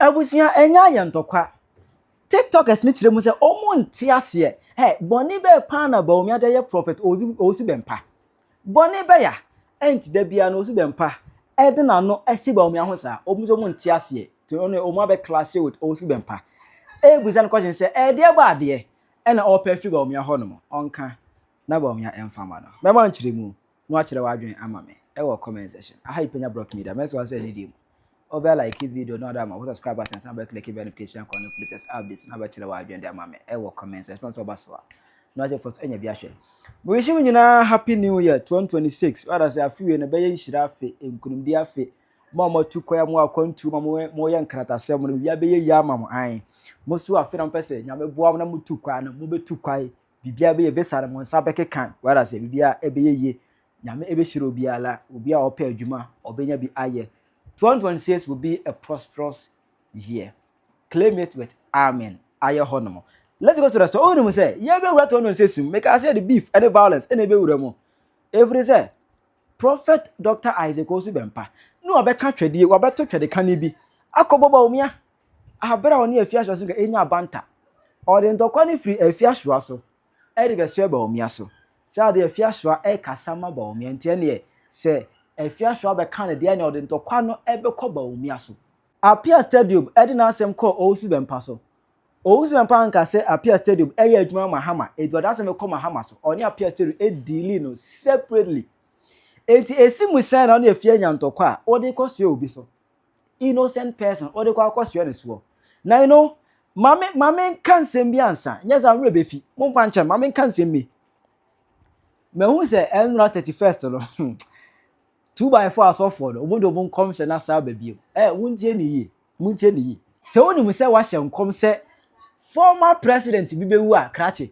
Abusua enya yentokwa. TikTok esni chire mu se omo nti ase. Hey, boni be pa na Bawumia de ye Prophet Owusu Bempah. Boni be ya enti da bia no Owusu Bempah. Ede na no esi Bawumia ho sa. Omuzo mo nti ase. To ono omo be clash with Owusu Bempah. Busan question say de ba de e na opa fi Bawumia ho no mo. Onka na Bawumia emfama no. Me ma nchire mu. No akire wadwen ama me. E wo comment section. Aha Penyah block media. Me so say ni di mu. Over like video no other man subscribe button and click the notification icon for latest updates na ba chire wa adwen dem ame e wo comments response obaso no je for enya bia hwe we wish you nyina happy new year 2026 what as afi na be yinhira afi enkunumdi afi mo tukoya mo akwantu mo ye nkratase mo bia be ye ama mo an mo so afi na mpese nya me boa na mo tukwa na mo be tukwai bibia be ye vesare mo nsa be kekan what as bibia e be ye nya me e be hira obiala obi a opa adwuma obenya bi aye 2026 will be a prosperous year. Claim it with amen. Aye honomo. Let's go to the story. Oh, say, yeah, be what 2026. Make I say the beef and the violence and the be every say. Prophet Dr. Owusu Bempah. No, I be country di. I be to the canibi. Akobo Bawumia. I better on here fiasco so enya banta. Or the ndokwa free a fiasco so. E de be Bawumia so. Say the fiasco e kasama Bawumia ntie say Efiasho abeka de anya ode ntokwa no ebekọ Bawumia so. Apia Stadium edi na asem call Owusu Bempah so. Owusu Bempah nka say Apia Stadium eye adwuma mahama. Eduada asem call mahama so. Oni Apia Stadium e deal no separately. Enti esimu say na oni efia nya ntokwa ode kwose obi so. Innocent person ode kwa kwose ne so. Na you know mame kan sem bi ansa. Nyeza anwe befi. Momfa nche mame kan sem me. Me hu say enra 31st no. 2x4 asofo no obodo bo nkom se na sa babiem wuntie ni yi muntie ni yi se woni mu se wa hye nkom se former president bi bewu a krache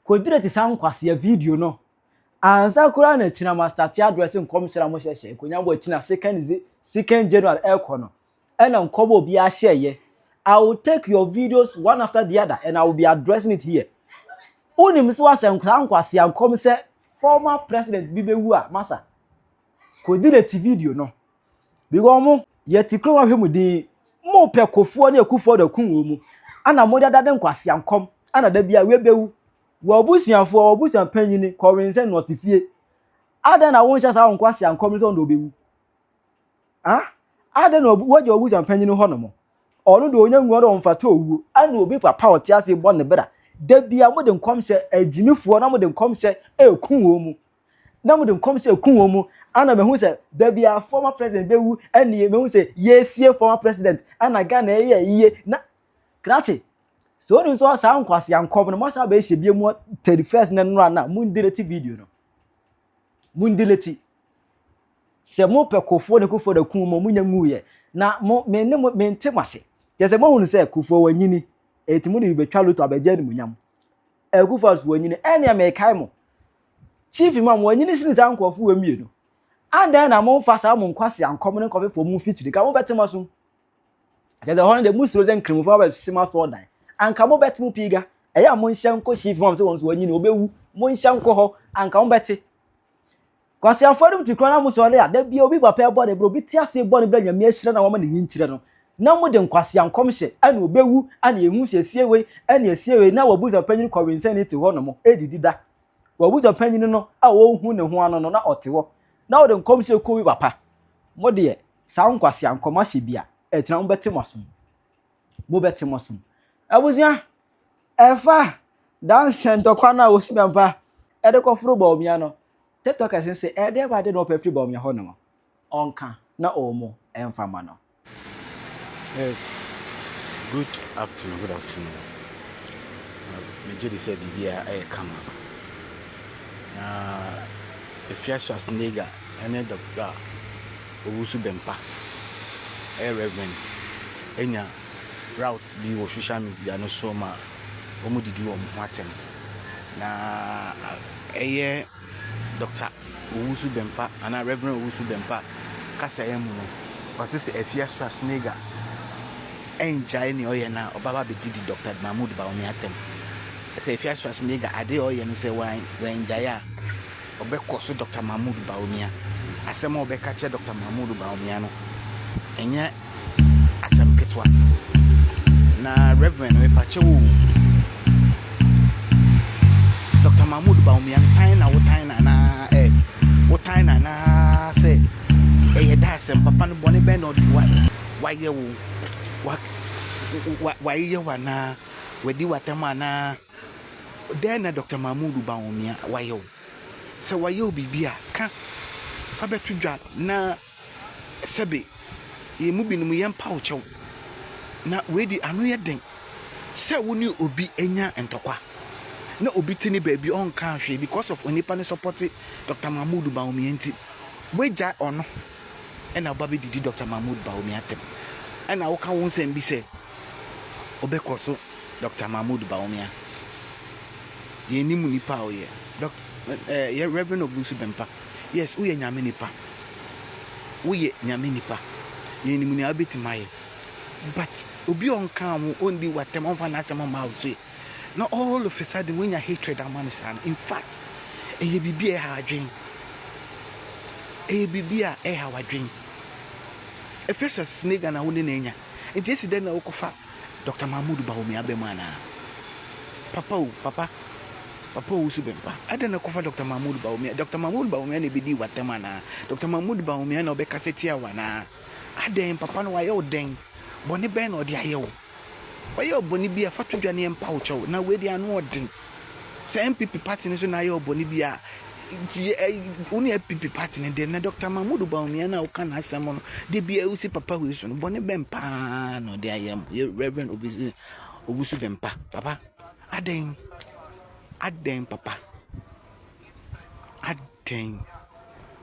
kodire san kwase video no ansa kura na china master ti address nkom hye mo hye konya bo china second January no na nkom obi a hye I will take your videos one after the other and I will be addressing it here woni mu se wa hye kwase nkom se former president bi bewu a masa kodire ti video no because mo ye ti kro wa hwemu din mo pe kofuo na ekufo da kunwo mu ana mo dada den kwase ankom ana da bia we bewu wo obusuafo obusuan panyini korinse notifie ada na won hya sa kwase ankom so ndo bewu ada na woje obusuan panyini ho no mo onu do onya nwu do mfata owu ana obi papa oti ase bo ne bra da bia mo de nkom hye agimifo na mo de nkom hye ekunwo mu na mo de nkom hye ekunwo mu ana me hu say there be a former president bewu ene me hu say yesie former president ana Ghana ye na krache so ni so sa nkwase ankom no mo sa ba ehye bie mu 31st na no na mu ndeleti video no mu ndeleti se mo pe kofo ne kofo da kun mo nya ngu ye na mo me ne mo me ntemase je se mo hu say kofo wanyini etimu ni betwa luto abaje ni munyam kofo so wanyini ene me kai mo chief imam wanyini sin za nkofo wa mienu adan na mo fasa mo nkwase ankom ne nkobe fo mu feature ka mo betema so akaza hono de musuro ze nkrimfo ba sima so dan anka mo betemu piga eya mo nhya nko chief imam se won so wanyini obewu mo nhya nko ho anka mo beti kwase aforum ti krona mo so le ada bia obi papa e body bro bi ti ase body bra nyame ahire na wo ma ne nyinkyire no na mo de nkwase ankom hye ana obewu ana ehu hyesie we ana esie we na wabuza panyin kwinsen ni ti ho no mo edidida wabuza panyin no a wo hu ne ho ano no na ote ho na wo de nkom hye ko wi papa mo de sa nkwase ankom ahye bia e tena mo beti mosum mo beti mosum abuzia efa dance ntokwa na Owusu Bempah e de kofuro Bawumia no TikTok say e de ba de no pa free Bawumia ho no onka na omo emfama no. Yes. Good afternoon. Me said bibia I come if you are snega and Dr. Owusu Bempah Reverend enya routes bi wo social media no so ma omo didi wo matem na Dr. Owusu Bempah and Reverend Owusu Bempah kasa emu no kwase se if you are snega enjay ni oye na obaba be didi Dr. Mahmoud Bawumia tem say if you are snega ade oye ni say wan enjay a obekọ so Dr. Mahmoud Bawumia asem obeka che Dr. Mahmoud Bawumia no enya asem ketewa na reverend we pache wo Dr. Mahmoud Bawumia tan na wotan na wotan na say da sem papa no bone ben no wa ye wo wa ye wa na wedi watema na then na Dr. Mahmoud Bawumia wa ye wo se wa ye bibia ka fa betudwa na sebe ye mu binum ye mpa wo chew na wedi anu ye den se woni obi enya entokwa na obi tini baby on kan hwe because of onipa ne support Dr. Mahmoud Bawumia nti weja ono ena oba be didi Dr. Mahmoud Bawumia tem ena wo ka won sem bi se obekoso Dr. Mahmoud Bawumia ye ni mu nipa o ye Dr. ye Reverend Owusu Bempah yes wo ye nyame nipa wo ye nyame nipa ye ni mu ni abeti maye but obi on kan wo ondi watem on fa na asem ma wo so now all of a sudden when you hatred among us, in fact, a baby a dream. A baby a dream. A first snake and a wooden enya. It is then a okofa. Dr. Mahmoud Bawumia Bemana. Papa Owusu Bempah. I don't know Dr. Mahmoud Bawumia. Dr. Mahmoud Bawumia ne bidi watemana. Dr. Mahmoud Bawumia no be kasetia wana. Adem papa no wayo den. Boni ben or dia yo. Why your bonibia fatu jani empaucho na we dia no odin se MPP party ni so na your bonibia uni MPP party ni na Dr. Mahmoud Bawumia na uka na asem no de bia usi papa we so no boni Bempah no de ayam Reverend Owusu Bempah papa aden papa aden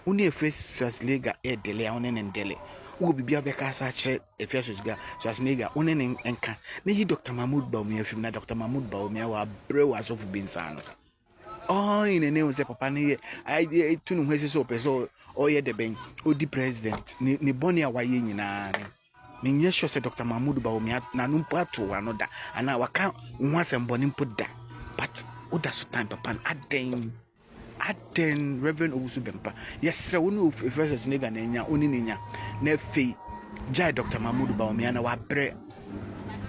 uni face Swaslega dele oni ndele wo bibia be ka sa che Efesos ga Swasnega one ne enka na yi Dr. Mahmoud Bawumia film na Dr. Mahmoud Bawumia wa brew as of binsano in the name of papa ne I tunu hwesi so peso o ye de ben odi president ni boni awaye nyina me nye sure say Dr. Mahmoud Bawumia na no pato anoda ana waka ho asem boni mpoda but oda so time papa aden Reverend Owusu Bempah yes wonu Efesos nega na nya oni nya na fe jai Dr. Mahmoud Bawumia na wa bre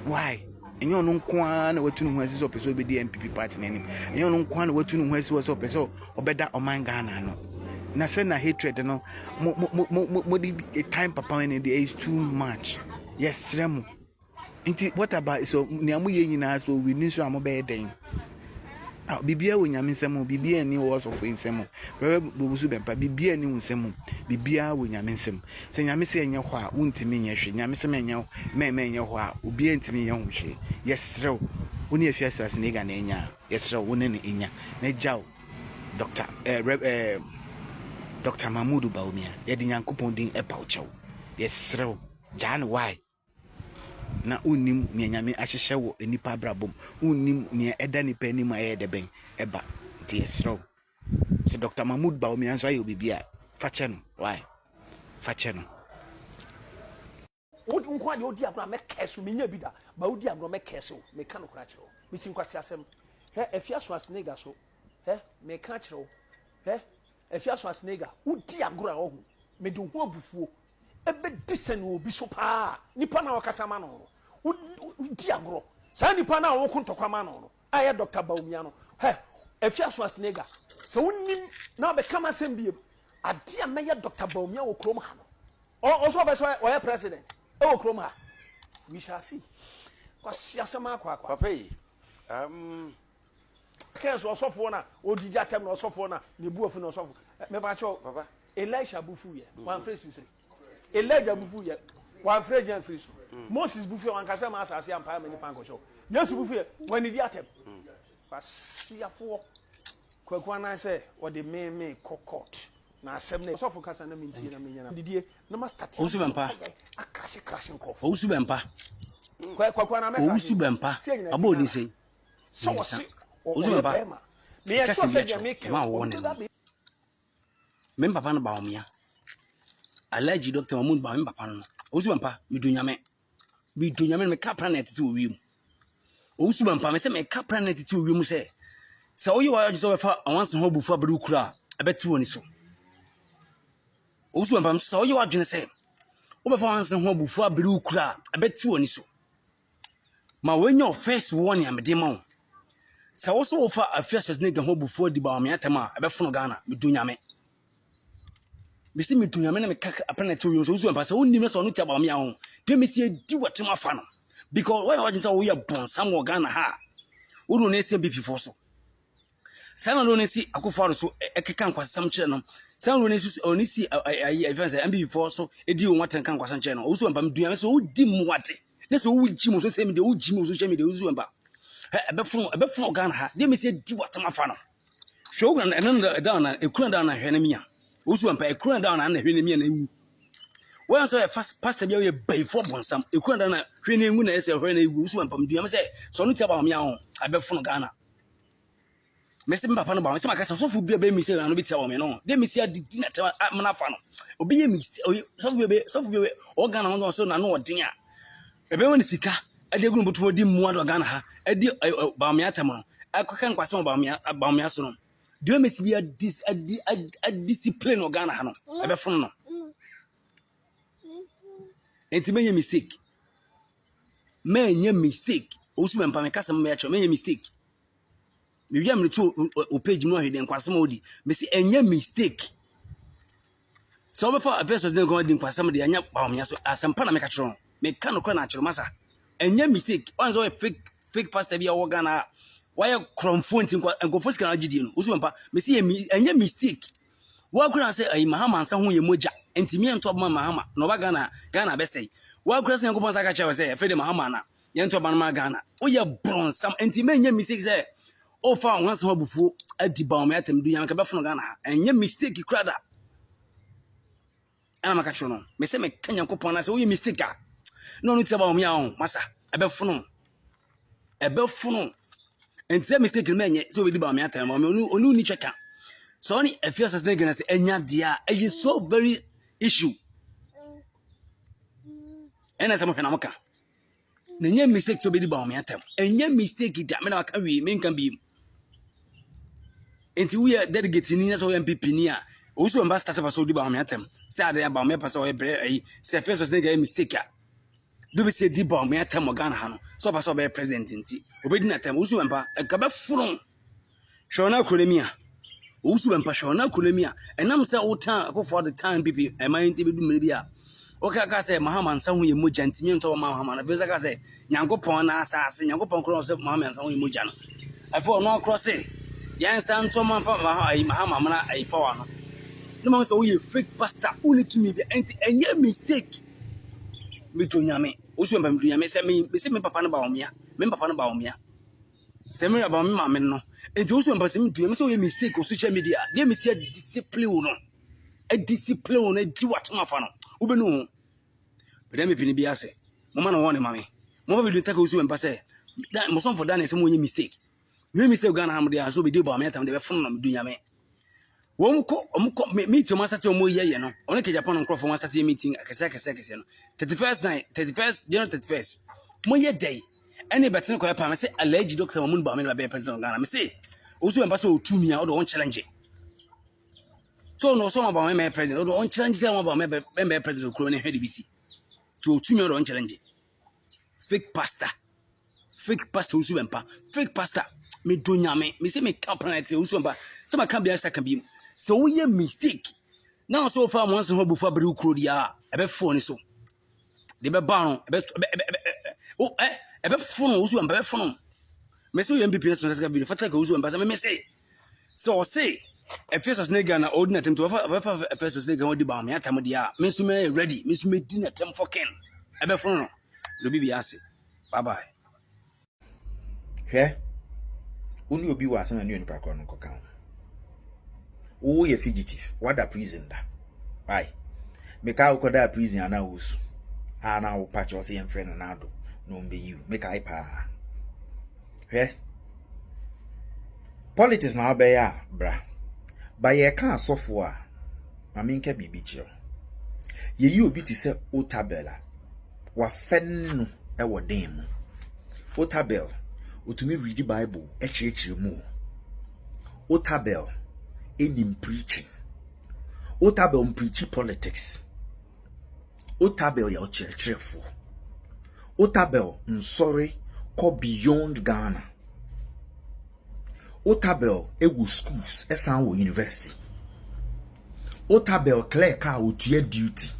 why enyo no nkoa na watunu ho asiso peso be di MPP party nanim enyo no nkoa na watunu ho asiso peso obeda oman Ghana no na say na hatred no mo di time papa when it is too much yes remo nti what about so ni amu ye nyina so we need so amobe den bibia wo nyame nsem bibia ni wo so fo nsem Owusu Bempah bibia ni wo nsem bibia wo nyame nsem se nyame se enye ho a wontimi nye hwe nyame se menye menye ho a obi entimi nye ho hwe yesrew woni afiase asnega na enya yesrew woni ne enya na jaw Dr. Mahmoud Bawumia ye di nyankopon din epa uchew yesrew jan why na unim ne nyame ahyehye wo enipa brabom unim ne eda nipa ni ma ye de ben eba nti yesrew se Dr. Mahmoud Bawumia nso ayo bibia fache no why fache no wodi nko ade odi agro me keso me nya bi da ba odi agro me keso me ka no kra kire o me tin kwase asem Efiaso Asnega so me ka kire o Efiaso Asnega odi agro a ohu me de ho abufuo ebe disen obi so pa nipa na wakasa ma no odi agro sa nipa na wo kontokwa ma no aye Dr. Bawumia no Efiaso Asnega so wonim na be kama sem biem ade a meye Dr. Bawumia wo krom ha no also be so o president wo krom ha we shall see kwasi asema akwa papa kenso osofo na odiji atem na osofo na ne buofu na osofo me ba cho papa Elisha bufu ye one phrase say Elijah bufu ye one phrase jan phrase Moses bufu one kasa ma asase ampa me ni panko show Yesu bufu ye when di atem kwasi afo kwakwa na say o de me court na asem na osofo kasa na mintie na menya na didie na ma start Owusu Bempah crash nkof Owusu Bempah kwakwa na me Owusu Bempah abodi sei so wasi Owusu Bempah me so say je make ma wo ne me papa no Bawumia alaji Dr. Mahmoud Bawumia papa no Owusu Bempah midunyame me ka planet ti owi mu Owusu Bempah me se me ka planet ti owi mu se oyi wa je so be fa awanse ho bufu abere ukura abeti woni so Owusu Bempah se oyi wa dwene se Obefa wansen ho abufu abere ukura abeti oni so ma wenyo first warning amede ma wo sa wo so wo fa afia nega ho abufu di Bawumia tema abefono Ghana medunyame bisi medunyame na meka apana to yo so Owusu Bempah sa wonni me so no tia Bawumia ho de mesi edi watema fa no because when you say we are born some Ghana ha wo do na ese BP for so sana no nesi akufaro so ekeka nkwasam kire no sana no nesi onisi events MB for so edi won waten kan kwasam kire no Owusu Bempah medunyame so odi mu wate na so wuji mu so se me de wuji mu so social media Owusu Bempah ebefun Ghana ha de me se di watama fa no show na down na ekura down na hwe na mia Owusu Bempah ekura down na hwe na mia na wu when so first pastor bia we bai for bonsam ekura down na hwe na wu na ese hwe na wu Owusu Bempah medunyame se so no tia Bawumia ho ebefun Ghana mesi papa no ba mesi makasa sofu bia be mi se na no bitia wo me no de mesi adidi na ta mana fa no obi ye mi sofu bia o Ghana ho so na no odin a ebe woni sika ade gunu butumo di mu ado Ghana ha ade Bawumia tam no akoka nkwase Bawumia so no de mesi bia discipline o Ghana ha no ebe fon no enti menye mistake Owusu Bempah me kasa me ya cho menye mistake me wi am to o page mu ahwe de nkwasem odi me si enye mistake so be for verses na go di nkwasem de anya Bawumia so asempa na me ka chiro me ka no kra na chiro masa enye mistake on so fake pastor bia wo Ghana why kromfo nti nkofo sika na gidie no Owusu Bempah me si enye mistake wa kra say ai mahama ansa ho ye moja enti me ento ba mahama no ba Ghana be say wa kra say nkofo saka cha say fe de mahama na ye ento ba na Ghana o ye bronsam enti me enye mistake say o fa once ho bufu adi Bawumia tem du yanka befono Ghana ha enye mistake krada ana maka chiro no me se me kanya kopon na se o ye mistake a no no tia Bawumia ho masa ebefono enti mistake me enye so we di Bawumia tem onu ni cheka so ni afia sase na se enya dia e so very issue ena se mo hwena moka na enye mistake so be di Bawumia tem enye mistake da me na maka wi me nkan bi enti we delegate ni na so MPP ni a Owusu Bempah start up so di Bawumia tem say ade ya Bawumia pass o ebre ai say first so nega mistake a do be say di Bawumia tem Ghana ha no so pass o be president nti obedi na tem Owusu Bempah ka be furun shona kolomia Owusu Bempah shona kolomia enam say o tan akofo the time PP e man nti be du mere bia o ka say mahama nsa ho ye moja nti mi nto mahama na be ka say nyankopon na asase nyankopon kro say mahama nsa ho ye moja no afo no cross say yan san to man fa mahama mana ai power no man so we fake pastor only to me be enye mistake me to nyame Owusu Bempah me to nyame say me papa no Bawumia say me about me mama no enti Owusu Bempah say me to nyame say we mistake on social media dey me see discipline no a discipline no di what ma fa no ube no be dem pini bia say mama no won mama mo be do take Owusu Bempah say mo son for dan say mo nye mistake we mistake Ghana ha mo dey so be di Bawumia tam dey be fun no me do nyame omko meet your master to mo ye no ono ke Japan nkro for master meeting akese no 31st mo ye day any better ko pa me say allergy doctor Mahmoud Bawumia be president Ghana me say Owusu Bempah so otumi a o do on challenge so no so Bawumia me president o do on challenge say Bawumia be president kro ne hwede bisi so otumi o do on challenge fake pastor Owusu Bempah fake pastor me do nyame me say me campaign Owusu Bempah say ma can be answer can be so we a mistake now so far once ho before bere ukro dia ebe phone so de be ba no ebe phone Owusu Bempah be phone me say MPP so that video fata ka Owusu Bempah me say so say e first nega na ordinary time to first nega won di Bawumia tam dia me so me ready me so me di na tem for ken ebe phone no lo bi ase bye bye hwe uni obi wa asana ni nipa kwa no koka wo ye fugitive wada prison da ai meka ukoda prison ana Owusu ana wo patch o se en friend na do no mbe you meka ipa hwe politics na be ya bra ba ye ka asofo a ma menka bibi kiro ye yi obi ti se otabela wa fennu e wo den mu otabel otumi read the Bible echechire mu otabel enim preaching otabel preach politics Otabel ya ochirechirefo. Otabel nsori ko beyond Ghana. Otabel ewu schools esan wo university. Otabel clerk a otua duty.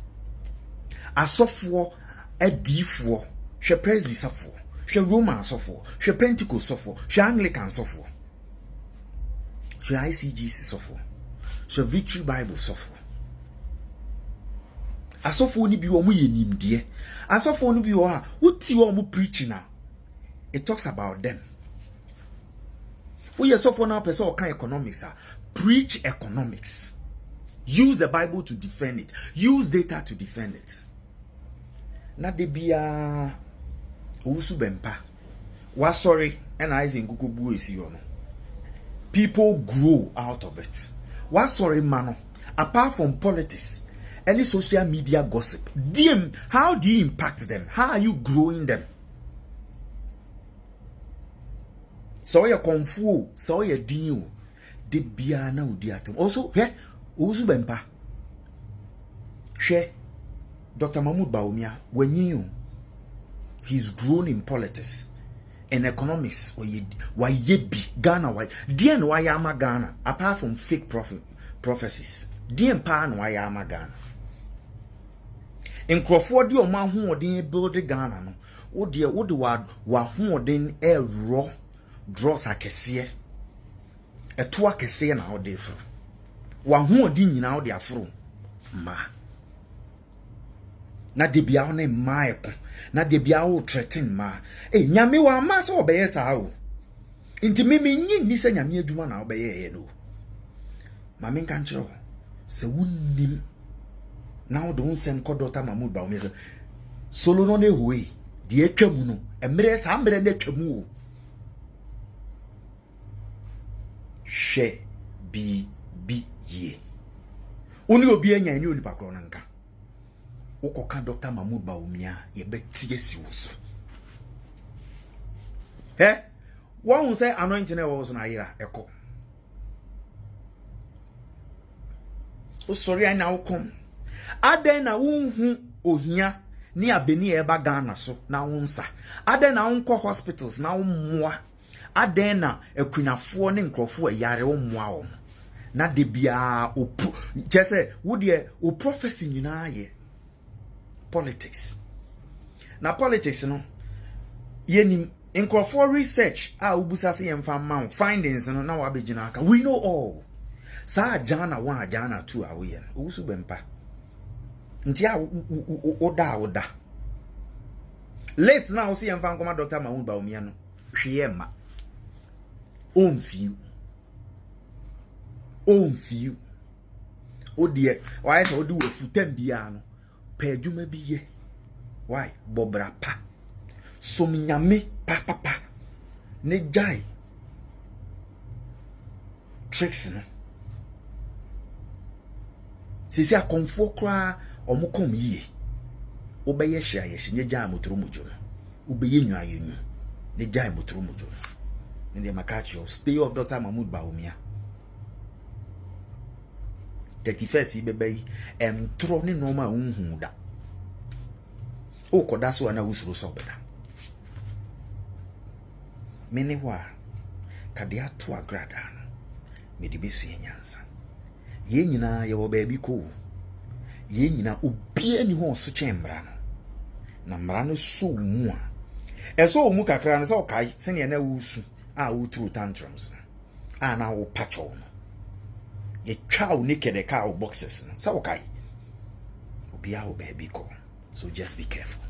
Asofo edifo, she presbyterfo, she Roman sofo, she Pentecost sofo, she Anglican sofo. She ICGC sofo. She Victory Bible sofo. Asofo ni bi wo mu yenimde. Asofo ni bi wo ha, wuti wo mu preaching na. It talks about them. We sofo na person kan economics preach economics. Use the Bible to defend it. Use data to defend it. Na de bia Owusu Bempah. Wa sorry and I in Kukubu is you no. People grow out of it. Wa sorry mano. Apart from politics, any social media gossip. DM, how do you impact them? How are you growing them? So you confu, so you deal. De bia na udi atem. Also, Owusu Bempah. Share Dr. Bawumia, when you he's grown in politics and economics, why yebi Ghana, why DN why ama Ghana, apart from fake prophecies. DN pan why ama Ghana. In Crawford, your man who didn't build Ghana, no, oh dear, what the word, who didn't air raw draws a cassia, a two cassia now, therefore. Who didn't now, their fro, ma. Na de bia ne maeko na de bia wo threaten ma nyame wa ma so obeye sa wo nti meme nyi ni se nyame adwuma na obeye ye no ma men kan kire se wunnim na wo don sem ko Dr. Mahmoud Bawumia solo no ne hoyi de atwamu no emre sa mre na atwamu o she bi ye oni obi anya ni oni pakro na nka Okoka Dr. Mahmoud Bawumia ye betie si woso. One say anointing was na ira eko. O sorry I now come. Aden na wonhu ohia ni abeni eba Ghana so na wonsa. Aden na wonko hospitals na wonmoa. Aden na ekunafo ne nkrofo yare wonmoa wo. Na de bia opu. Jese wo de o prophecy nyina ye politics. Na politics no yenim for research ubusa se yemfa man findings no na wa begina aka we know all sa jana 1 jana 2 awe Owusu Bempah nti oda list na o se yemfa nkoma Dr. Mahmoud Bawumia no hwe ma on fiu odie why so do futam bia no Peduma biye. Why? Bobra pa. Sominyame pa. Ne jai. Tricks no. Sisi a konfo kra omukom yiye. Obeye hia ye nye jai motoro mujo no. Obeye nwa yenyu. Ne jai motoro mujo no. Ne makacho stay of Dr. Mahmoud Bawumia. 31st bebe tro ni no ma unhu da o koda so na wusuro so beda mene wa kade ato agrada me di besu enyansa ye nyina ye wo baabi ko ye nyina obi ani ho so chembra no na mra no so mu a eso mu kakra na so kai sene na wusu a wuturu tantrums a na wo pacho no ye chow naked cow boxes no so okay obia wo baby ko so just be careful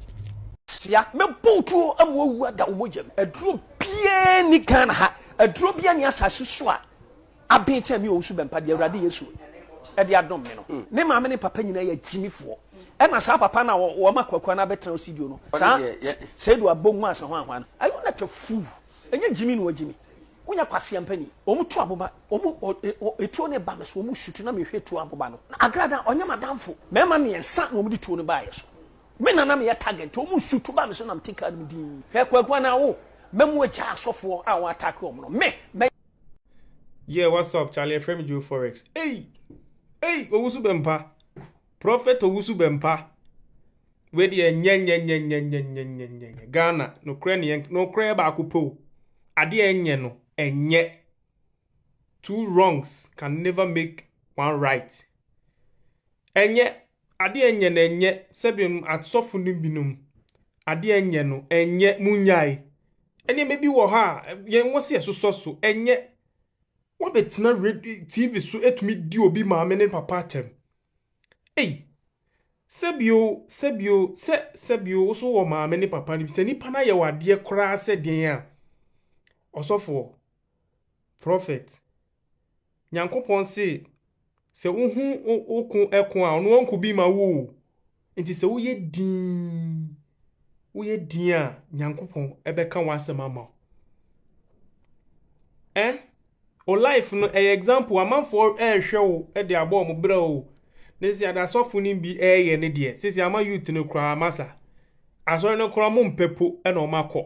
sia me botu amwo da omojam aduro bia ni kan ha aduro bia ni asase so a abenche me Owusu Bempah de awrade Yesu e de adom me no ne maame ne papa nyina ya jimifo e na sa papa na wo makwakwa na betra osidio no sa sedu abonmu asa ho ahwa no ayo na tafu enye jimi no wajimi Unya kwasi ampani omu tu aboba omu etuo ne ba me so omu shutu na me hwe tu aboba no agrada onye madamfo mema me ensa na omu di tuo ne ba ye so me nana me ya target omu shutu ba me so na mtika no din hwe kwakwa na wo memu agya asofo a wa attack omu no me Yeah, what's up, Charlie? Frame Joe Forex. Hey, Owusu Bempah. Prophet Owusu Bempah. we de enye Ghana no kra ba akupo ade enye no enye. Two wrongs can never make one right. Enye ade enye na enye sebim atsofu no binum ade enye no enye munyai. Enye maybe wo ha yen wo se so enye wo betina TV so etumi di obi maame ne papa atem. Hey, sebio so wo maame ne papa ni se nipa na ye wade kora se den a osofo prophet Nyankopon se uhu okun ekun a ono onku bi ma wo nti se wo ye din a Nyankopon ebeka wasem ama o life no example amanfo hwe wo de abo mo bra o nesi adasofo ni bi ye ne de sisi ama youth no kra masa asori no kra mo mpepo na o makọ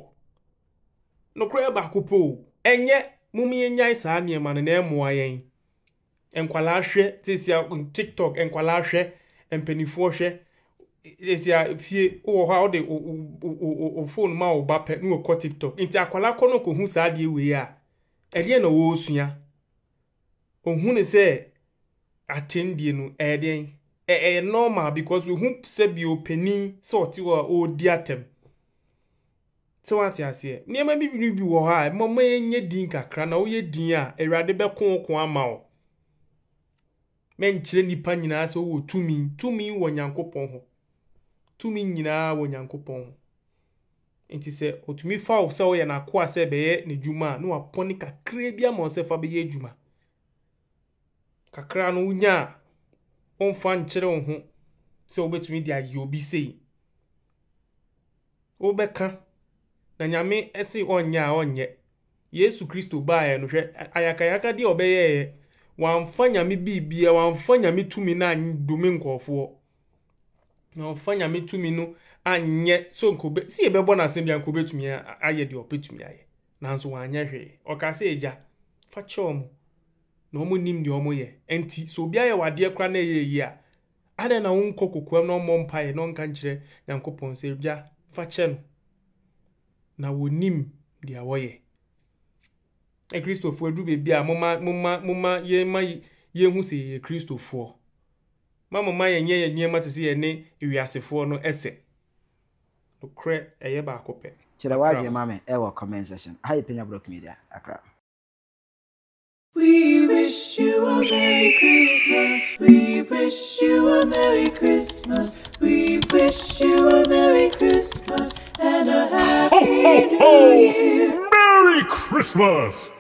no kra ba kopo enye mumi nyai saa ne ma no na emo ayen enkwala hwe sisi TikTok enkwala hwe empenifo hwe sisi fie wo ha o de o phone ma o ba pe no ko TikTok nti akwala ko no ko hu saa de we a ede na wo sua ohun ne se attendie no eden normal because we hu se bi openi sort o di atem so what you say niam bi wo ha mama enye din kakra na wo ye din a ewrade be kon ama o men kire nipa nyina se wo tumi wo Nyankopon ho tumi nyina wo Nyankopon ho enti se otumi fa wo se wo ye na ko ase be ye ne djuma no aponi kakra bia mo se fa be ye djuma kakra no nya on fa nkire wo ho se obetumi dia ye obi sei obeka na nyame esi onye Yesu Kristo baa no hwe ayakayaka de obeye wamfa nyame bibia wamfa nyame tumi na dumi nkofo na wamfa nyame tumi no anye so nkobe si ebebo na asem bia nkobe tumi aye de opetumi aye nanso wanya hwe okase eja fa chom na omo nim de omo ye enti so bia ye wade kra na ye yi a ade na wonko kokoam na omo mpae no nka nkire Nyankopon se bia fa che no na wonim de awoye Christopher edu bebi a mama ye hu se ye Christopher mama ye nyema tese ye ne ewiasefo no ese okre eye ba akope Chira wadi mame ewa comment section hi Penyah Block Media Accra. We wish you a Merry Christmas. We wish you a Merry Christmas. We wish you a Merry Christmas and a Happy New Year. Merry Christmas!